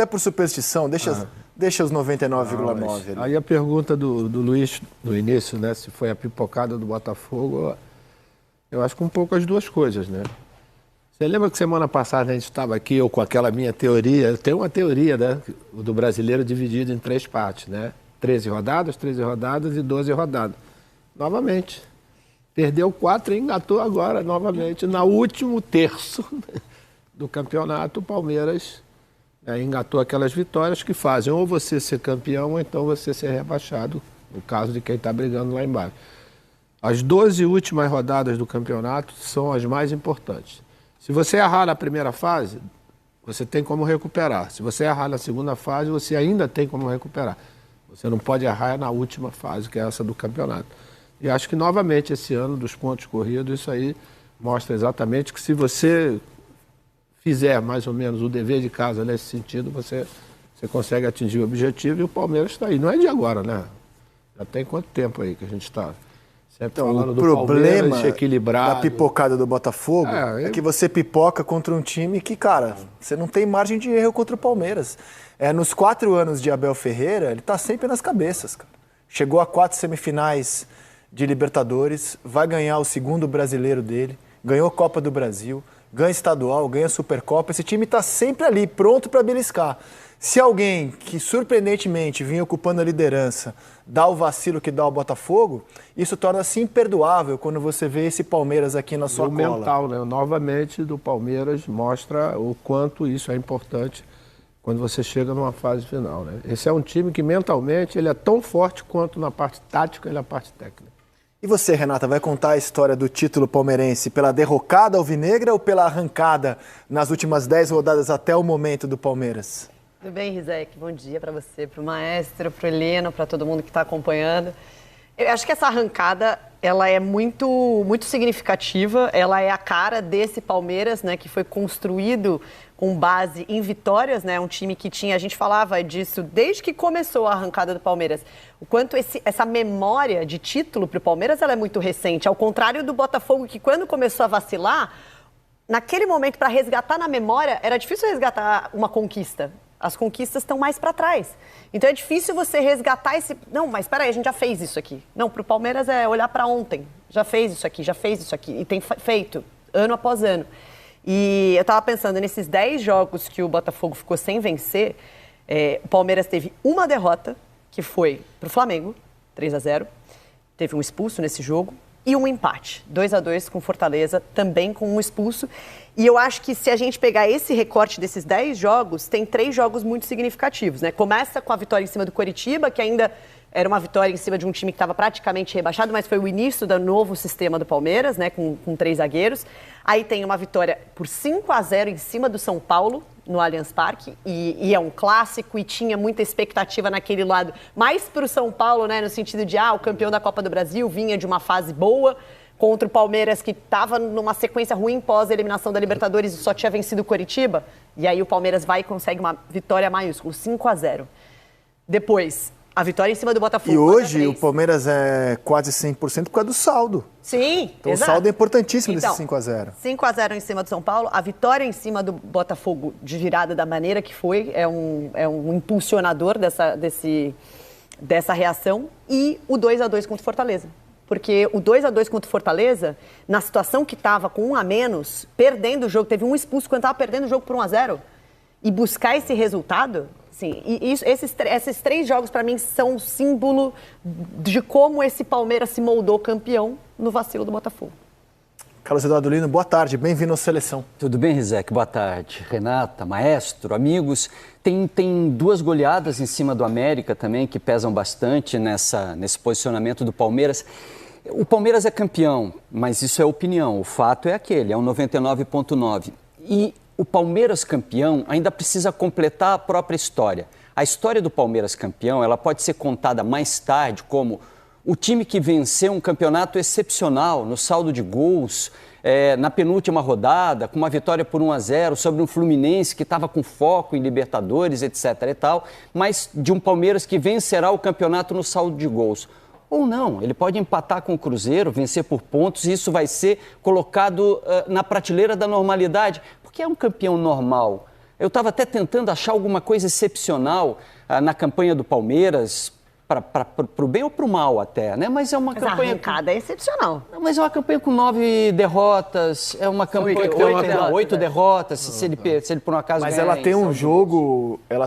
até por superstição, deixa os 99,9 ali. Aí a pergunta do Luiz no início, né? Se foi a pipocada do Botafogo, eu acho que um pouco as duas coisas, né? Você lembra que semana passada a gente estava aqui, eu com aquela minha teoria, eu tenho uma teoria, né? Do brasileiro dividido em 3 partes, né? 13 rodadas e 12 rodadas. Novamente. Perdeu 4 e engatou agora, novamente. No último terço do campeonato, o Palmeiras engatou aquelas vitórias que fazem ou você ser campeão ou então você ser rebaixado, no caso de quem está brigando lá embaixo. As 12 últimas rodadas do campeonato são as mais importantes. Se você errar na primeira fase, você tem como recuperar. Se você errar na segunda fase, você ainda tem como recuperar. Você não pode errar na última fase, que é essa do campeonato. E acho que, novamente, esse ano dos pontos corridos, isso aí mostra exatamente que se você fizer mais ou menos o dever de casa nesse sentido, você consegue atingir o objetivo e o Palmeiras está aí. Não é de agora, né? Já tem quanto tempo aí que a gente está sempre falando do Palmeiras equilibrado. Da pipocada do Botafogo é que você pipoca contra um time que, cara, você não tem margem de erro contra o Palmeiras. Nos 4 anos de Abel Ferreira, ele está sempre nas cabeças, cara. Chegou a 4 semifinais de Libertadores, vai ganhar o 2º brasileiro dele, ganhou a Copa do Brasil, ganha estadual, ganha Supercopa. Esse time está sempre ali, pronto para beliscar. Se alguém que surpreendentemente vinha ocupando a liderança dá o vacilo que dá o Botafogo, isso torna-se imperdoável quando você vê esse Palmeiras aqui na sua cola. O mental, né? Novamente, do Palmeiras mostra o quanto isso é importante quando você chega numa fase final, né? Esse é um time que mentalmente ele é tão forte quanto na parte tática e na parte técnica. E você, Renata, vai contar a história do título palmeirense pela derrocada alvinegra ou pela arrancada nas últimas 10 rodadas até o momento do Palmeiras? Tudo bem, Rizek? Bom dia para você, para o maestro, para o Heleno, para todo mundo que está acompanhando. Eu acho que essa arrancada ela é muito, muito significativa, ela é a cara desse Palmeiras, né, que foi construído com base em vitórias, né, um time que tinha, a gente falava disso desde que começou a arrancada do Palmeiras, o quanto essa memória de título para o Palmeiras ela é muito recente, ao contrário do Botafogo, que quando começou a vacilar, naquele momento, para resgatar na memória, era difícil resgatar uma conquista. As conquistas estão mais para trás. Então é difícil você resgatar esse... Não, mas espera aí, a gente já fez isso aqui. Não, para o Palmeiras é olhar para ontem. Já fez isso aqui, já fez isso aqui. E tem feito, ano após ano. E eu estava pensando, nesses 10 jogos que o Botafogo ficou sem vencer, o Palmeiras teve uma derrota, que foi para o Flamengo, 3-0. Teve um expulso nesse jogo. E um empate, 2-2 com Fortaleza, também com um expulso. E eu acho que se a gente pegar esse recorte desses 10 jogos, tem 3 jogos muito significativos, né? Começa com a vitória em cima do Coritiba, que ainda era uma vitória em cima de um time que estava praticamente rebaixado, mas foi o início do novo sistema do Palmeiras, né? Com 3 zagueiros. Aí tem uma vitória por 5-0 em cima do São Paulo, no Allianz Parque, e é um clássico, e tinha muita expectativa naquele lado, mais para o São Paulo, né, no sentido de, o campeão da Copa do Brasil vinha de uma fase boa, contra o Palmeiras, que estava numa sequência ruim pós-eliminação da Libertadores e só tinha vencido o Coritiba, e aí o Palmeiras vai e consegue uma vitória maiúscula, 5-0. Depois, a vitória em cima do Botafogo. E hoje o Palmeiras é quase 100% por causa do saldo. Sim, então exato. O saldo é importantíssimo desse 5-0. 5-0 em cima do São Paulo, a vitória em cima do Botafogo de virada da maneira que foi, é um impulsionador dessa reação, e o 2-2 contra o Fortaleza. Porque o 2-2 contra o Fortaleza, na situação que estava com 1 a menos, perdendo o jogo, teve um expulso quando estava perdendo o jogo por 1-0, e buscar esse resultado... Sim, e esses 3 jogos, para mim, são um símbolo de como esse Palmeiras se moldou campeão no vacilo do Botafogo. Carlos Eduardo Lino, boa tarde, bem-vindo à Seleção. Tudo bem, Rizek? Boa tarde. Renata, maestro, amigos. Tem 2 goleadas em cima do América também, que pesam bastante nesse posicionamento do Palmeiras. O Palmeiras é campeão, mas isso é opinião. O fato é aquele, é um 99,9. E o Palmeiras campeão ainda precisa completar a própria história. A história do Palmeiras campeão, ela pode ser contada mais tarde como o time que venceu um campeonato excepcional no saldo de gols, na penúltima rodada, com uma vitória por 1-0 sobre um Fluminense que estava com foco em Libertadores, etc. e tal, mas de um Palmeiras que vencerá o campeonato no saldo de gols. Ou não, ele pode empatar com o Cruzeiro, vencer por pontos, e isso vai ser colocado na prateleira da normalidade. Porque é um campeão normal. Eu estava até tentando achar alguma coisa excepcional na campanha do Palmeiras, para o bem ou para o mal até, né? Mas é uma campanha... a arrancada é excepcional. Não, mas é uma campanha com 9 derrotas, é uma campanha com 8 derrotas, se ele por um acaso Mas ganhar. ela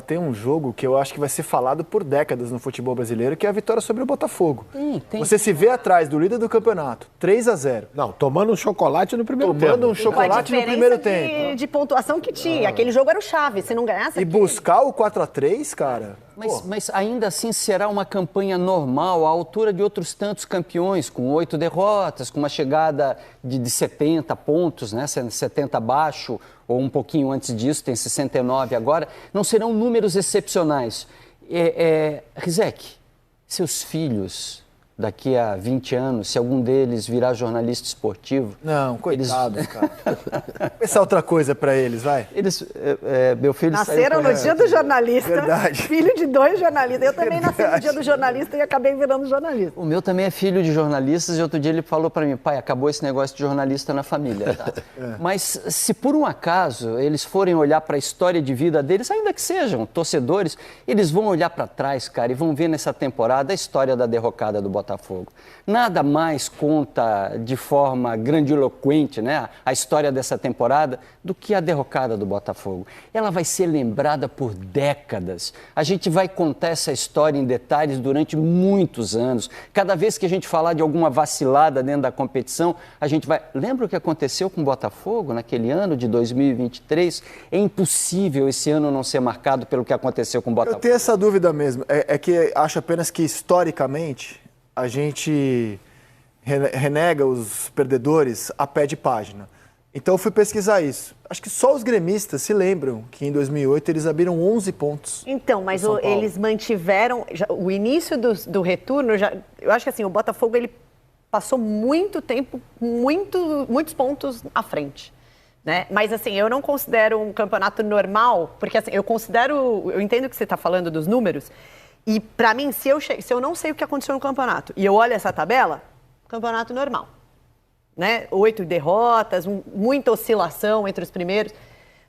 tem um jogo que eu acho que vai ser falado por décadas no futebol brasileiro, que é a vitória sobre o Botafogo. Tem. Você se vê atrás do líder do campeonato, 3-0. Não, tomando um chocolate no primeiro tempo. Tomando um chocolate no primeiro tempo. De pontuação que tinha. Aquele jogo era o chave. Se não ganhasse... E buscar o 4-3, cara... Mas ainda assim será uma campanha normal, à altura de outros tantos campeões, com 8 derrotas, com uma chegada de 70 pontos, né? 70 abaixo, ou um pouquinho antes disso, tem 69 agora. Não serão números excepcionais. Rizek, seus filhos, daqui a 20 anos, se algum deles virar jornalista esportivo... Não, coitado, cara. Pensar outra coisa pra eles, vai. Meu filho nasceram no dia do jornalista. Verdade. Filho de 2 jornalistas. Eu também nasci no dia do jornalista e acabei virando jornalista. O meu também é filho de jornalistas e outro dia ele falou para mim, pai, acabou esse negócio de jornalista na família. Tá? Mas se por um acaso eles forem olhar para a história de vida deles, ainda que sejam torcedores, eles vão olhar para trás, cara, e vão ver nessa temporada a história da derrocada do Botafogo. Nada mais conta de forma grandiloquente, né, a história dessa temporada do que a derrocada do Botafogo. Ela vai ser lembrada por décadas. A gente vai contar essa história em detalhes durante muitos anos. Cada vez que a gente falar de alguma vacilada dentro da competição, a gente vai... Lembra o que aconteceu com o Botafogo naquele ano de 2023? É impossível esse ano não ser marcado pelo que aconteceu com o Botafogo. Eu tenho essa dúvida mesmo. É que acho apenas que, historicamente, a gente renega os perdedores a pé de página. Então eu fui pesquisar isso. Acho que só os gremistas se lembram que em 2008 eles abriram 11 pontos. Então, mas eles mantiveram... o início do retorno, eu acho que assim, o Botafogo ele passou muito tempo, muitos pontos à frente. Né? Mas assim, eu não considero um campeonato normal, porque assim, eu entendo que você está falando dos números, e para mim, se eu não sei o que aconteceu no campeonato e eu olho essa tabela, campeonato normal. Né? 8 derrotas, muita oscilação entre os primeiros.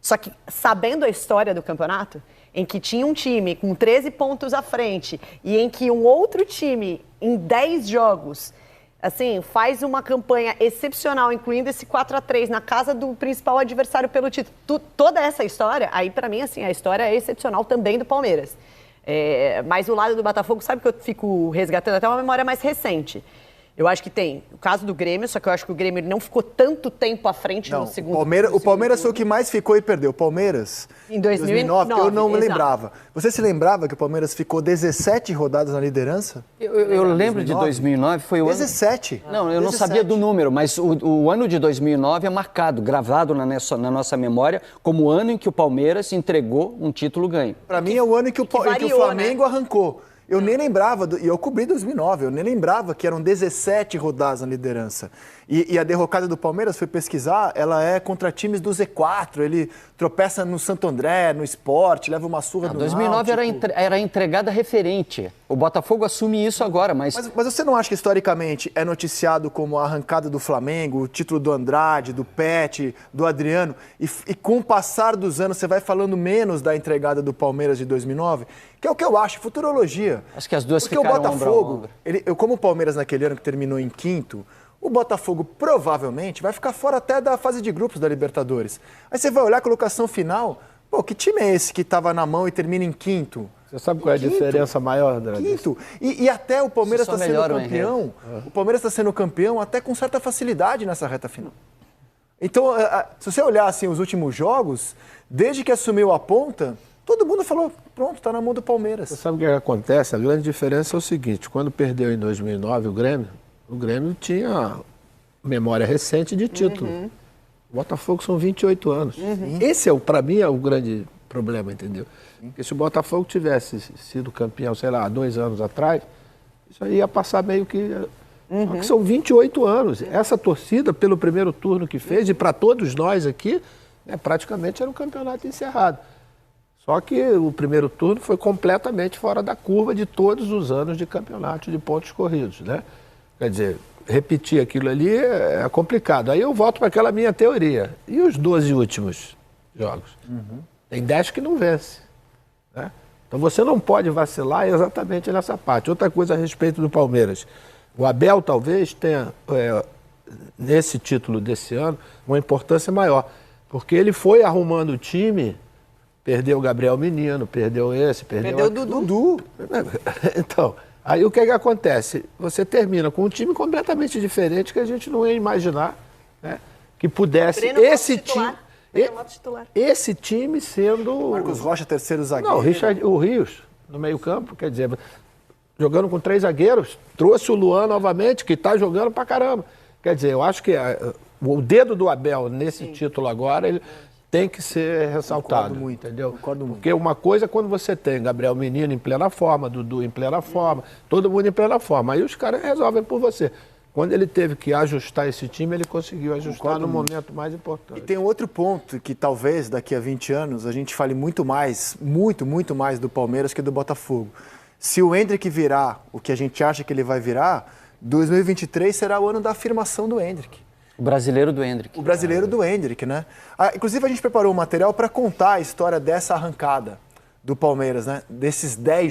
Só que, sabendo a história do campeonato, em que tinha um time com 13 pontos à frente e em que um outro time, em 10 jogos, assim, faz uma campanha excepcional, incluindo esse 4-3 na casa do principal adversário pelo título. Toda essa história, aí para mim, assim, a história é excepcional também do Palmeiras. Mas o lado do Botafogo, sabe que eu fico resgatando até uma memória mais recente. Eu acho que tem o caso do Grêmio, só que eu acho que o Grêmio não ficou tanto tempo à frente no segundo. O Palmeiras foi o que mais ficou e perdeu. O Palmeiras, em 2009, eu não me lembrava. Você se lembrava que o Palmeiras ficou 17 rodadas na liderança? Eu lembro de 2009, foi o 17. Ano... Não, eu não sabia do número, mas o ano de 2009 é marcado, gravado na nossa memória, como o ano em que o Palmeiras entregou um título ganho. Para mim é o ano em que o Flamengo arrancou. Eu nem lembrava, e eu cobri 2009, eu nem lembrava que eram 17 rodadas na liderança. E a derrocada do Palmeiras, fui pesquisar, ela é contra times do Z4, ele tropeça no Santo André, no Sport, leva uma surra do 2009 era entregada referente. O Botafogo assume isso agora, mas você não acha que historicamente é noticiado como a arrancada do Flamengo, o título do Andrade, do Pet, do Adriano, e com o passar dos anos você vai falando menos da entregada do Palmeiras de 2009? Que é o que eu acho, futurologia. Acho que as duas ficaram ombro a ombro. Porque o Botafogo, como o Palmeiras naquele ano que terminou em quinto, o Botafogo provavelmente vai ficar fora até da fase de grupos da Libertadores. Aí você vai olhar a colocação final, pô, que time é esse que estava na mão e termina em quinto? Você sabe qual é a diferença maior, André? Quinto. E até o Palmeiras está sendo campeão. O Palmeiras está sendo campeão até com certa facilidade nessa reta final. Então, se você olhar assim, os últimos jogos, desde que assumiu a ponta, todo mundo falou, pronto, está na mão do Palmeiras. Você sabe o que acontece? A grande diferença é o seguinte, quando perdeu em 2009 o Grêmio tinha memória recente de título. O Botafogo são 28 anos. Esse, para mim, é o grande problema, entendeu? Porque se o Botafogo tivesse sido campeão, sei lá, 2 anos atrás, isso aí ia passar meio que... Só que são 28 anos. Essa torcida, pelo primeiro turno que fez, e para todos nós aqui, né, praticamente era um campeonato encerrado. Só que o primeiro turno foi completamente fora da curva de todos os anos de campeonato de pontos corridos, né? Quer dizer, repetir aquilo ali é complicado. Aí eu volto para aquela minha teoria. E os 12 últimos jogos? Tem 10 que não vence. Né? Então você não pode vacilar exatamente nessa parte. Outra coisa a respeito do Palmeiras. O Abel talvez tenha, nesse título desse ano, uma importância maior. Porque ele foi arrumando o time, perdeu o Gabriel Menino, perdeu Perdeu o Dudu. Então, aí o que é que acontece? Você termina com um time completamente diferente que a gente não ia imaginar, né, que pudesse esse time sendo... Marcos Rocha, terceiro zagueiro. Não, o Rios, no meio-campo, quer dizer, jogando com 3 zagueiros, trouxe o Luan novamente, que está jogando pra caramba. Quer dizer, eu acho que o dedo do Abel nesse título agora, ele tem que ser ressaltado. Concordo muito, entendeu? Concordo muito. Porque uma coisa é quando você tem Gabriel Menino em plena forma, Dudu em plena forma, todo mundo em plena forma. Aí os caras resolvem por você. Quando ele teve que ajustar esse time, ele conseguiu ajustar no momento mais importante. E tem um outro ponto que talvez daqui a 20 anos a gente fale muito mais do Palmeiras que do Botafogo. Se o Endrick virar o que a gente acha que ele vai virar, 2023 será o ano da afirmação do Endrick. O brasileiro do Endrick. O brasileiro do Endrick, né? Inclusive a gente preparou um material para contar a história dessa arrancada do Palmeiras, né? Desses 10